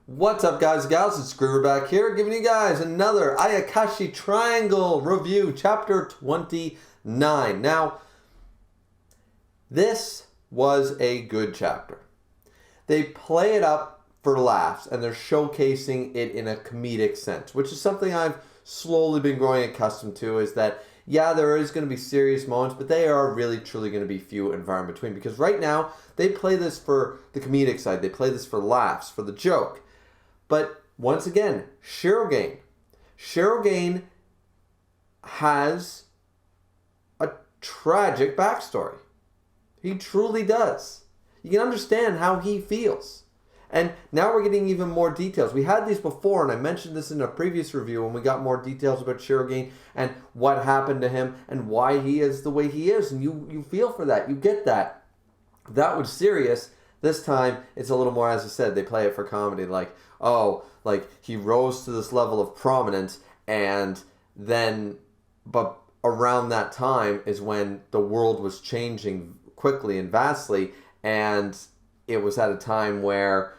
What's up, guys and gals? It's Griever back here, giving you guys another Ayakashi Triangle review, chapter 29. Now, this was a good chapter. They play it up for laughs, and they're showcasing it in a comedic sense, which is something I've slowly been growing accustomed to, is that, yeah, there is going to be serious moments, but they are really, truly going to be few and far in between. Because right now, they play this for the comedic side. They play this for laughs, for the joke. But once again, Shirogane. Shirogane has a tragic backstory. He truly does. You can understand how he feels. And now we're getting even more details. We had these before, and I mentioned this in a previous review when we got more details about Shirogane and what happened to him and why he is the way he is. And you feel for that. You get that. That was serious. This time, it's a little more, as I said, they play it for comedy. Like, oh, like he rose to this level of prominence, and then, but around that time is when the world was changing quickly and vastly, and it was at a time where,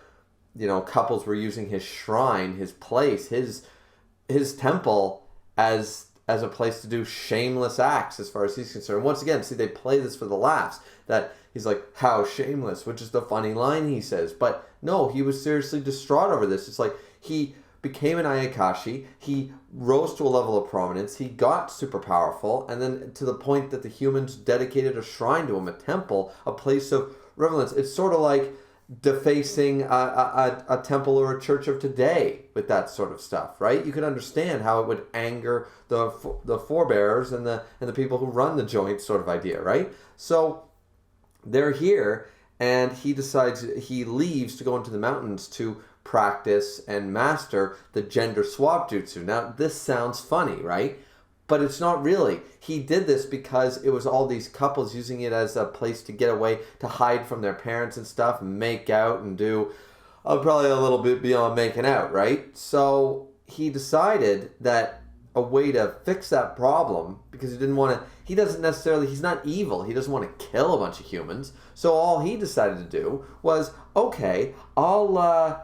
you know, couples were using his shrine, his place, his temple as a place to do shameless acts as far as he's concerned. Once again, see, they play this for the laughs, that he's like, how shameless, which is the funny line he says. But no, he was seriously distraught over this. It's like he became an Ayakashi, he rose to a level of prominence, he got super powerful, and then to the point that the humans dedicated a shrine to him, a temple, a place of reverence. It's sort of like defacing a temple or a church of today with that sort of stuff, right? You could understand how it would anger the forebearers and the people who run the joint, sort of idea, right? So they're here, and he decides, he leaves to go into the mountains to practice and master the gender swap jutsu. Now, this sounds funny, right? But it's not really. He did this because it was all these couples using it as a place to get away, to hide from their parents and stuff, and make out and do probably a little bit beyond making out, right? So he decided that a way to fix that problem, because he didn't want to, he doesn't necessarily, he's not evil, he doesn't want to kill a bunch of humans, so all he decided to do was, okay, I'll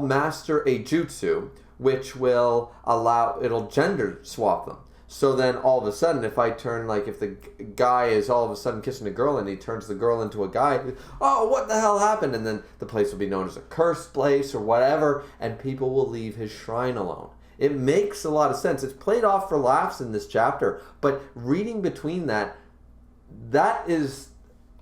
master a jutsu which will allow, it'll gender swap them. So then all of a sudden, if I turn, like, if the guy is all of a sudden kissing a girl and he turns the girl into a guy, oh, what the hell happened? And then the place will be known as a cursed place or whatever, and people will leave his shrine alone. It makes a lot of sense. It's played off for laughs in this chapter, but reading between that is,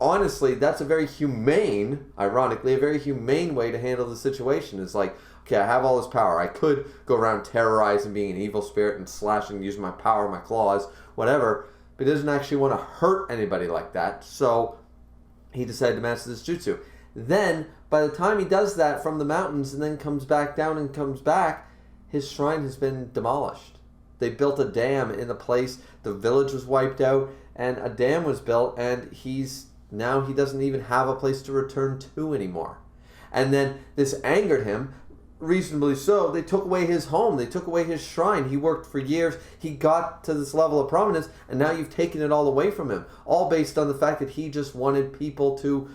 honestly, that's a very humane, ironically, a very humane way to handle the situation. It's like, okay, I have all this power. I could go around terrorizing, being an evil spirit and slashing, using my power, my claws, whatever, but he doesn't actually want to hurt anybody like that, so he decided to master this jutsu. Then, by the time he does that from the mountains and then comes back down and comes back, his shrine has been demolished. They built a dam in the place, the village was wiped out, and a dam was built, and he doesn't even have a place to return to anymore. And then this angered him, reasonably so. They took away his home, they took away his shrine. He worked for years, he got to this level of prominence, and now you've taken it all away from him, all based on the fact that he just wanted people to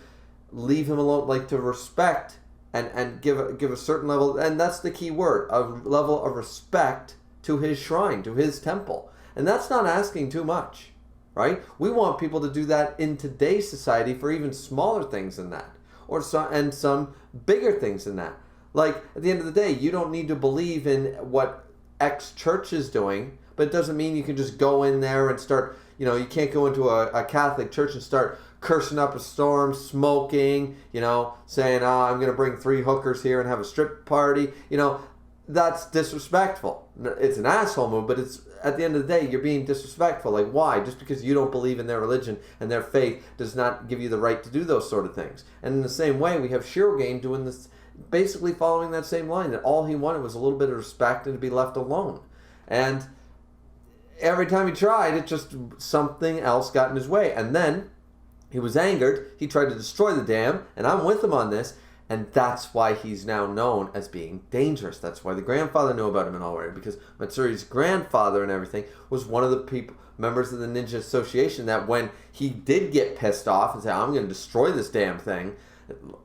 leave him alone, like to respect and give a certain level, and that's the key word, a level of respect to his shrine, to his temple. And that's not asking too much, right? We want people to do that in today's society for even smaller things than that, or some bigger things than that. Like, at the end of the day, you don't need to believe in what X church is doing, but it doesn't mean you can just go in there and start, you know, you can't go into a Catholic church and start cursing up a storm, smoking, you know, saying, oh, I'm going to bring 3 hookers here and have a strip party. You know, that's disrespectful. It's an asshole move, but it's, at the end of the day, you're being disrespectful. Like, why? Just because you don't believe in their religion and their faith does not give you the right to do those sort of things. And in the same way, we have Shirogane doing this, basically following that same line, that all he wanted was a little bit of respect and to be left alone. And every time he tried, it just, something else got in his way. And then he was angered, he tried to destroy the dam, and I'm with him on this, and that's why he's now known as being dangerous. That's why the grandfather knew about him and all already, because Matsuri's grandfather and everything was one of the members of the Ninja Association that when he did get pissed off and say, I'm going to destroy this damn thing,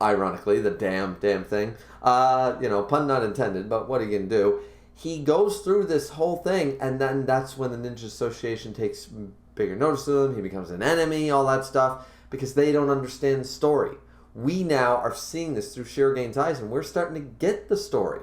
ironically, the damn thing. Pun not intended, but what are you going to do? He goes through this whole thing, and then that's when the Ninja Association takes bigger notice of him. He becomes an enemy, all that stuff, because they don't understand the story. We now are seeing this through Shirogane's eyes, and we're starting to get the story.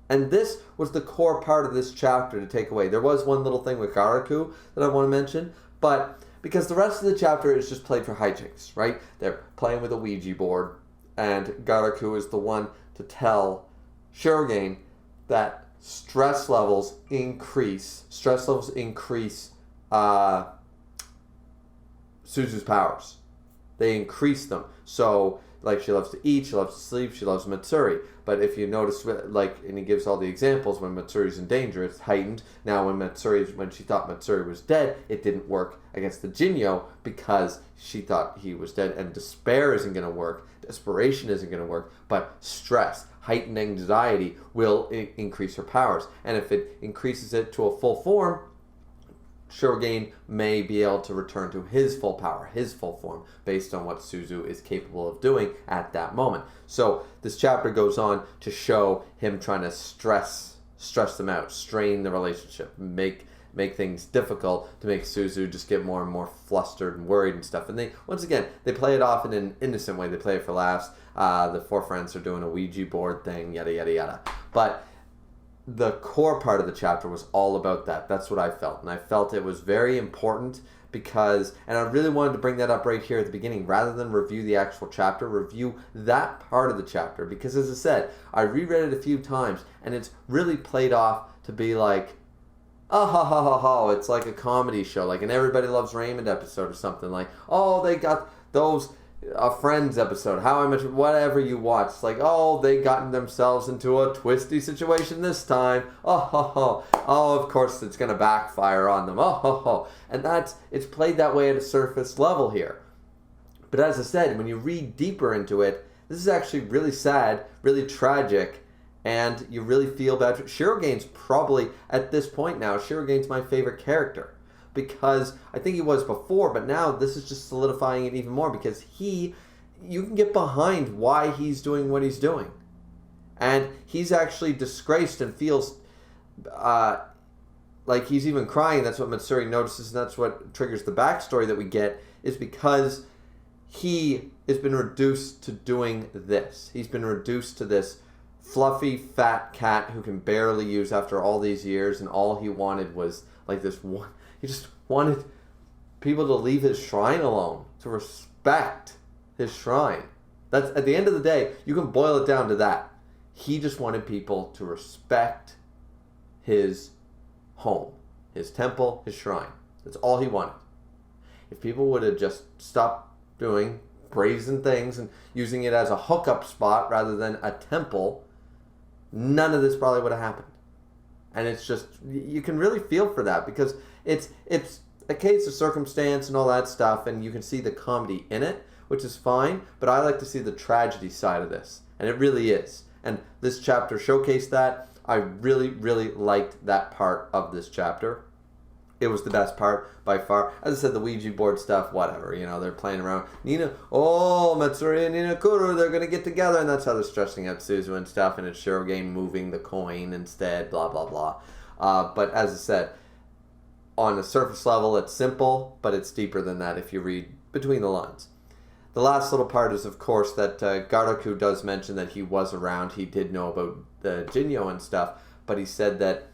And this was the core part of this chapter to take away. There was one little thing with Garaku that I want to mention, but because the rest of the chapter is just played for hijinks, right? They're playing with a Ouija board, and Garaku is the one to tell Shirogane that stress levels increase Suzu's powers. They increase them. So, like, she loves to eat, she loves to sleep, she loves Matsuri. But if you notice, and he gives all the examples, when Matsuri's in danger, it's heightened. Now, when she thought Matsuri was dead, it didn't work against the Jinyo because she thought he was dead. And despair isn't going to work. Desperation isn't going to work. But stress, heightened anxiety will increase her powers. And if it increases it to a full form, Shirogane may be able to return to his full power, his full form, based on what Suzu is capable of doing at that moment. So this chapter goes on to show him trying to stress them out, strain the relationship, make things difficult to make Suzu just get more and more flustered and worried and stuff. And they play it off in an innocent way. They play it for laughs. The four friends are doing a Ouija board thing, yada, yada, yada. But the core part of the chapter was all about that. That's what I felt. And I felt it was very important because, and I really wanted to bring that up right here at the beginning, rather than review the actual chapter, review that part of the chapter. Because as I said, I reread it a few times and it's really played off to be like, oh, ha, ha, ha, ha. It's like a comedy show, like an Everybody Loves Raymond episode or something. Like, oh, they got those... a Friends episode, How I Met, whatever you watch. It's like, oh, they gotten themselves into a twisty situation this time. Oh, of course it's going to backfire on them. And it's played that way at a surface level here. But as I said, when you read deeper into it, this is actually really sad, really tragic, and you really feel bad. Shirogane's probably, at this point now, Shirogane's my favorite character. Because I think he was before, but now this is just solidifying it even more because you can get behind why he's doing what he's doing. And he's actually disgraced and feels like he's even crying. That's what Matsuri notices, and that's what triggers the backstory that we get, is because he has been reduced to doing this. He's been reduced to this fluffy, fat cat who can barely use after all these years, and all he wanted was like this one. He just wanted people to leave his shrine alone, to respect his shrine. That's, at the end of the day, you can boil it down to that. He just wanted people to respect his home, his temple, his shrine. That's all he wanted. If people would have just stopped doing brazen things and using it as a hookup spot rather than a temple, none of this probably would have happened. And it's just, you can really feel for that because it's a case of circumstance and all that stuff, and you can see the comedy in it, which is fine, but I like to see the tragedy side of this, and it really is. And this chapter showcased that. I really, really liked that part of this chapter. It was the best part by far. As I said, the Ouija board stuff, whatever, they're playing around. Matsuri and Ninakuru, they're going to get together, and that's how they're stressing out Suzu and stuff, and it's Shirogane moving the coin instead, blah, blah, blah. But as I said, on a surface level, it's simple, but it's deeper than that if you read between the lines. The last little part is, of course, that Garaku does mention that he was around. He did know about the Jinyo and stuff, but he said that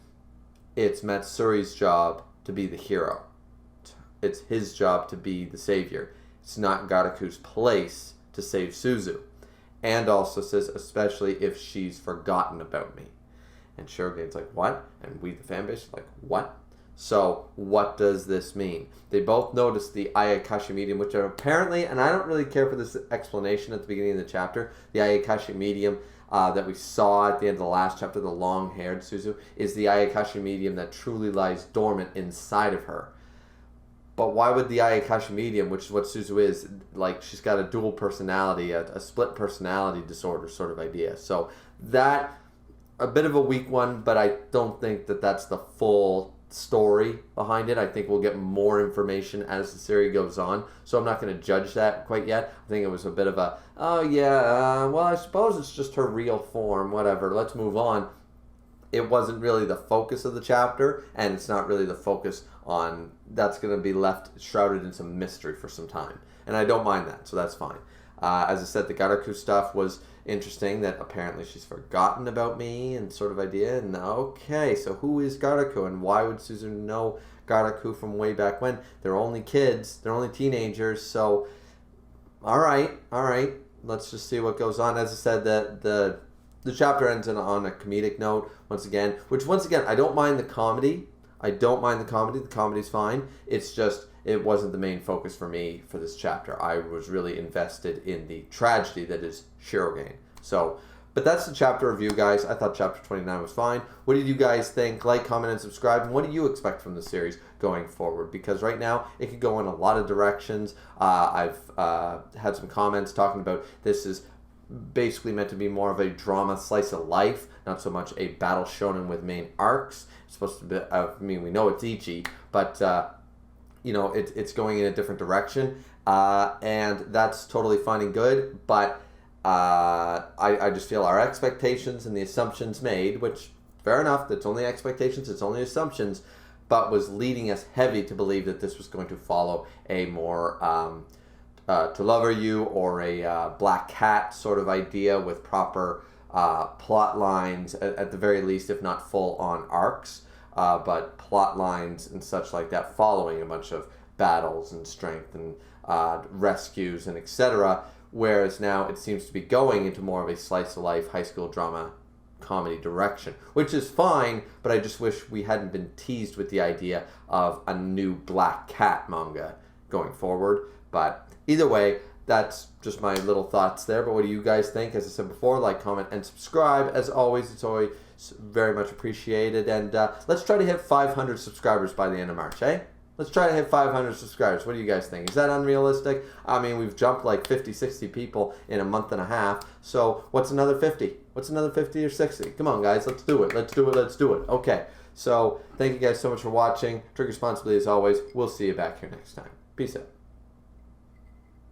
it's Matsuri's job to be the hero. It's his job to be the savior. It's not Garaku's place to save Suzu. And also says, especially if she's forgotten about me. And Shirogane's like, what? And we, the fanbase, are like, what? So, what does this mean? They both notice the Ayakashi medium, which are apparently, and I don't really care for this explanation at the beginning of the chapter, the Ayakashi medium that we saw at the end of the last chapter, the long-haired Suzu, is the Ayakashi medium that truly lies dormant inside of her. But why would the Ayakashi medium, which is what Suzu is, like she's got a dual personality, a split personality disorder sort of idea. So that, a bit of a weak one, but I don't think that that's the full story behind it. I think we'll get more information as the series goes on, so I'm not going to judge that quite yet. I think it was a bit of a, well, I suppose it's just her real form, whatever, let's move on. It wasn't really the focus of the chapter, and it's not really the focus on, that's going to be left shrouded in some mystery for some time, and I don't mind that, so that's fine. As I said, the Garaku stuff was interesting, that apparently she's forgotten about me and sort of idea. And okay, so who is Garaku, and why would Susan know Garaku from way back when? They're only kids, they're only teenagers, so all right, let's just see what goes on. As I said, the chapter ends on a comedic note once again, I don't mind the comedy. The comedy's fine. It's just, it wasn't the main focus for me for this chapter. I was really invested in the tragedy that is Shirogane. So, but that's the chapter review, guys. I thought chapter 29 was fine. What did you guys think? Like, comment, and subscribe. And what do you expect from the series going forward? Because right now, it could go in a lot of directions. I've had some comments talking about this is basically meant to be more of a drama slice of life, not so much a battle shonen with main arcs. It's supposed to be, we know it's Ichi, but it's going in a different direction, and that's totally fine and good, but I just feel our expectations and the assumptions made, which, fair enough, that's only expectations, it's only assumptions, but was leading us heavy to believe that this was going to follow a more To Lover You or a Black Cat sort of idea with proper plot lines, at the very least, if not full-on arcs, but plot lines and such like that, following a bunch of battles and strength and rescues and etc. Whereas now it seems to be going into more of a slice-of-life high school drama comedy direction, which is fine, but I just wish we hadn't been teased with the idea of a new Black Cat manga going forward. But either way, that's just my little thoughts there. But what do you guys think? As I said before, like, comment, and subscribe. As always, it's always very much appreciated. And let's try to hit 500 subscribers by the end of March, eh? Let's try to hit 500 subscribers. What do you guys think? Is that unrealistic? I mean, we've jumped like 50, 60 people in a month and a half. So what's another 50? What's another 50 or 60? Come on, guys. Let's do it. Let's do it. Okay. So thank you guys so much for watching. Drink responsibly as always. We'll see you back here next time. Peace out.